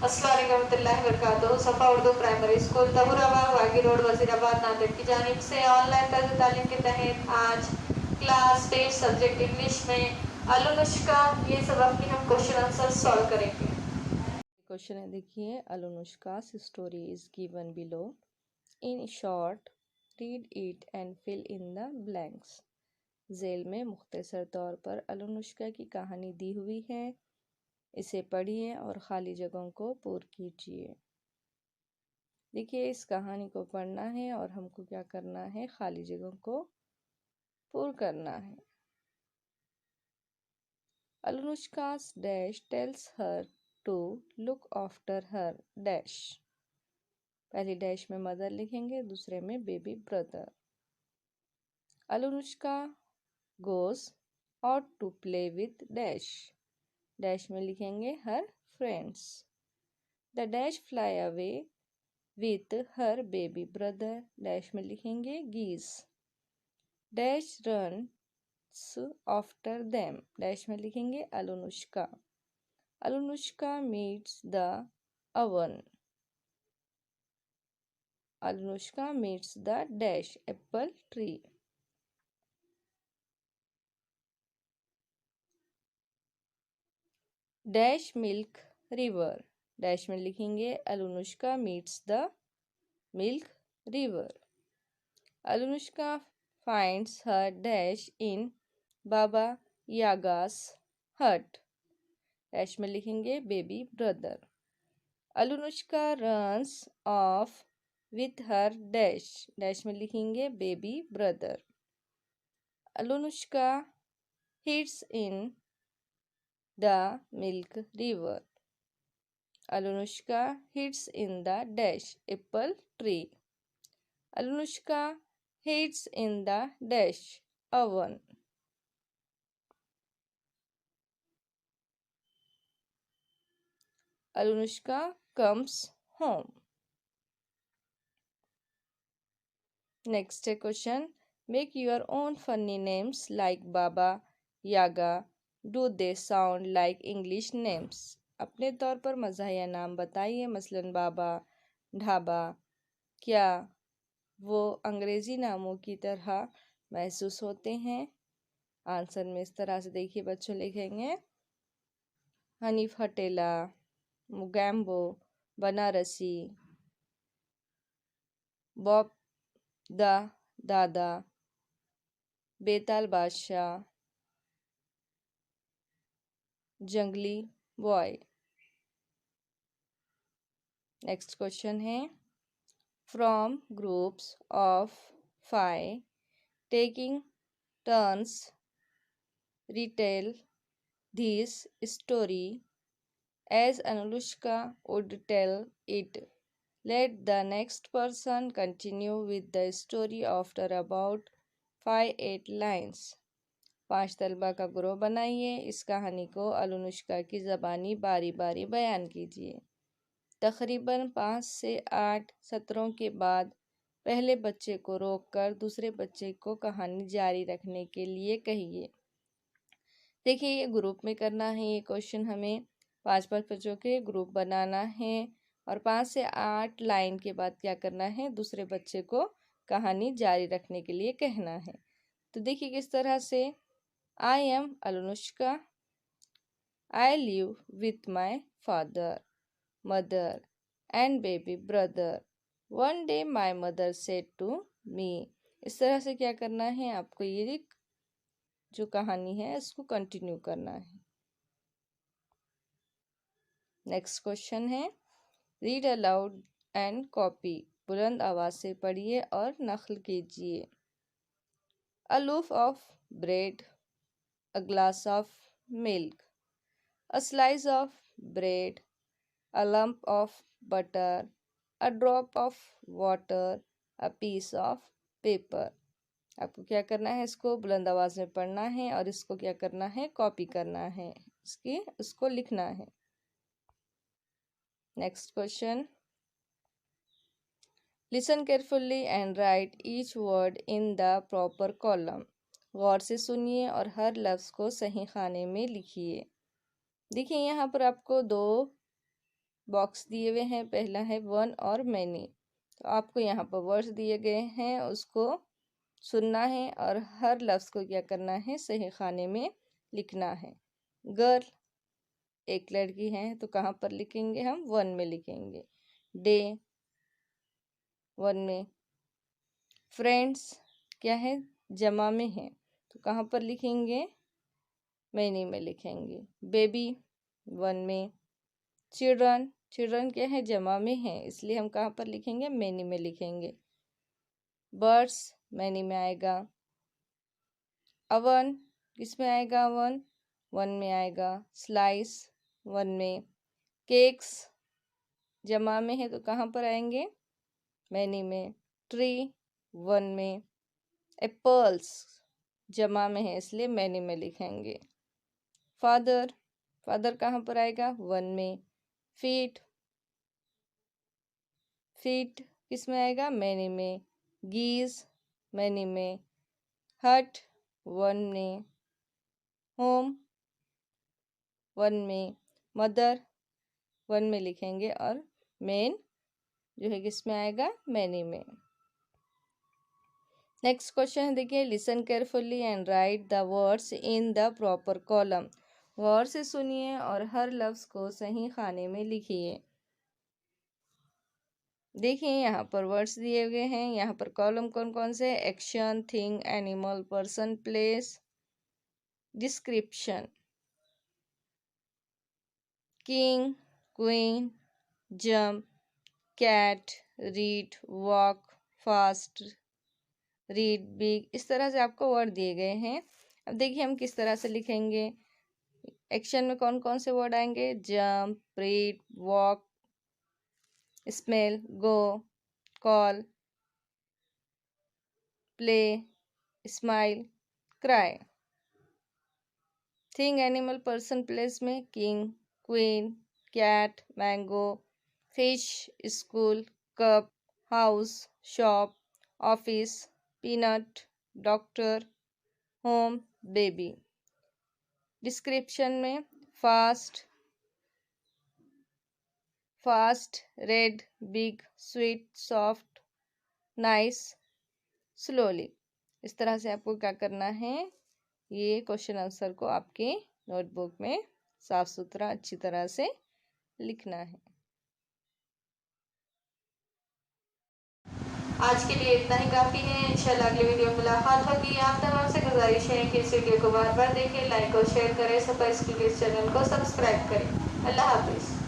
अस्सलाम वालेकुम रहमतुल्लाहि व बरकातुहू। सफ़ा Urdu primary school तबुराबाद वागी road Wazirabad Nanded की जानिब से ऑनलाइन तर्ज तालीम के तहत आज क्लास 10 सब्जेक्ट इंग्लिश में अलनुष्का ये सबक की हम क्वेश्चन आंसर सॉल्व करेंगे। क्वेश्चन है, देखिए। Alenushka's story is given below in short, read it and fill in the blanks. झेल में मुख्तसर तौर पर अलनुष्का की कहानी दी हुई है, इसे पढ़िए और खाली जगहों को पूर्ण कीजिए। देखिए, इस कहानी को पढ़ना है और हमको क्या करना है, खाली जगहों को पूर्ण करना है। Alenushka's dash tells her to look after her dash. पहली डैश में मदर लिखेंगे, दूसरे में baby brother. Alenushka goes out to play with dash. Dash में लिखेंगे her friends. The dash fly away with her baby brother. Dash में लिखेंगे geese। Dash runs after them. Dash में लिखेंगे Alenushka. Alenushka meets the oven। Alenushka meets the dash apple tree. Dash milk river. Dash में लिखेंगे अलनुष्का meets the milk river. Alenushka finds her dash in Baba Yaga's hut. Dash में लिखेंगे baby brother. Alenushka runs off with her dash. Dash में लिखेंगे baby brother. Alenushka hits in the milk river. Alenushka hits in the dash apple tree. Alenushka hides in the dash oven. Anushka comes home. Next question. Make your own funny names like Baba Yaga. Do they sound like English names? अपने तौर पर मज़ाहिया नाम बताइए, मसलन बाबा, ढाबा। क्या वो अंग्रेज़ी नामों की तरह महसूस होते हैं? आंसर में इस तरह से देखिए बच्चों लिखेंगे हनीफ हटेला, मुगैम्बो, बनारसी, बॉब द दादा, बेताल बादशाह, जंगली बॉय। नेक्स्ट क्वेश्चन है, from groups of 5 taking turns retail this story as Anushka would tell it. Let the next person continue with the story after about 5-8 lines. 5 तलबा का ग्रुप बनाइए, इस कहानी को अलनुष्का की ज़बानी बारी बारी बयान कीजिए। तकरीबन 5 से 8 सत्रों के बाद पहले बच्चे को रोककर दूसरे बच्चे को कहानी जारी रखने के लिए कहिए। देखिए, ये ग्रुप में करना है। ये क्वेश्चन हमें 5-5 बच्चों के ग्रुप बनाना है और 5 से 8 लाइन के बाद क्या करना है, दूसरे बच्चे को कहानी जारी रखने के लिए कहना है। तो देखिए किस तरह से। I am Alenushka, I live with my father, mother and baby brother. One day my mother said to me. इस तरह से क्या करना है, आपको ये जो कहानी है इसको कंटिन्यू करना है। नेक्स्ट क्वेश्चन है, रीड अलाउड एंड कॉपी। बुलंद आवाज से पढ़िए और नकल कीजिए। A loaf of bread, a glass of milk, a slice of bread, a lump of butter, a drop of water, a piece of paper. आपको क्या करना है, इसको बुलंद आवाज में पढ़ना है और इसको क्या करना है, कॉपी करना है, इसको लिखना है। Next question, listen carefully and write each word in the proper column. गौर से सुनिए और हर लफ्ज़ को सही खाने में लिखिए। देखिए यहाँ पर आपको 2 बॉक्स दिए हुए हैं। पहला है वन और मैनी। तो आपको यहाँ पर वर्ड्स दिए गए हैं, उसको सुनना है और हर लफ्ज़ को क्या करना है, सही खाने में लिखना है। गर्ल एक लड़की है, तो कहाँ पर लिखेंगे हम, वन में लिखेंगे। डे वन में। फ्रेंड्स क्या है, जमा में है, तो कहाँ पर लिखेंगे, मैनी में लिखेंगे। बेबी वन में। चिल्ड्रन चिल्ड्रन क्या है, जमा में है, इसलिए हम कहाँ पर लिखेंगे, मैनी में लिखेंगे। बर्ड्स मैनी में आएगा। अवन किस में आएगा, अवन वन में आएगा। स्लाइस वन में। केक्स जमा में है, तो कहाँ पर आएंगे, मैनी में। ट्री वन में। एप्पल्स जमा में है, इसलिए मैनी में लिखेंगे। फादर फादर कहाँ पर आएगा, वन में। फीट फीट किस में आएगा, मैनी में। गीज मैनी में। हट वन में। होम वन में। मदर वन में लिखेंगे और मेन जो है किस में आएगा, मैनी में। नेक्स्ट क्वेश्चन है, देखिए listen carefully and write the words in the proper column. गौर से सुनिए और हर लफ्ज़ को सही खाने में लिखिए। देखिए यहाँ पर वर्ड्स दिए हुए हैं, यहाँ पर कॉलम कौन कौन से, action, thing, animal, person, place, description. King, queen, jump, cat, read, walk, fast, read, big, इस तरह से आपको वर्ड दिए गए हैं। अब देखिए हम किस तरह से लिखेंगे। एक्शन में कौन कौन से वर्ड आएंगे, jump, read, walk, smell, go, call, play, smile, cry. Thing, animal, person, place में king, queen, cat, mango, fish, school, cup, house, shop, office, peanut, doctor, home, baby. Description में fast, red, big, sweet, soft, nice, slowly. इस तरह से आपको क्या करना है, ये क्वेश्चन आंसर को आपके नोटबुक में साफ सुथरा अच्छी तरह से लिखना है। आज के लिए इतना ही काफ़ी है। इंशाल्लाह अगली वीडियो में मुलाकात होगी। आप तमाम से गुजारिश है कि इस वीडियो को बार बार देखें, लाइक और शेयर करें, सफर स्टूडियोज चैनल को सब्सक्राइब करें। अल्लाह हाफिज़।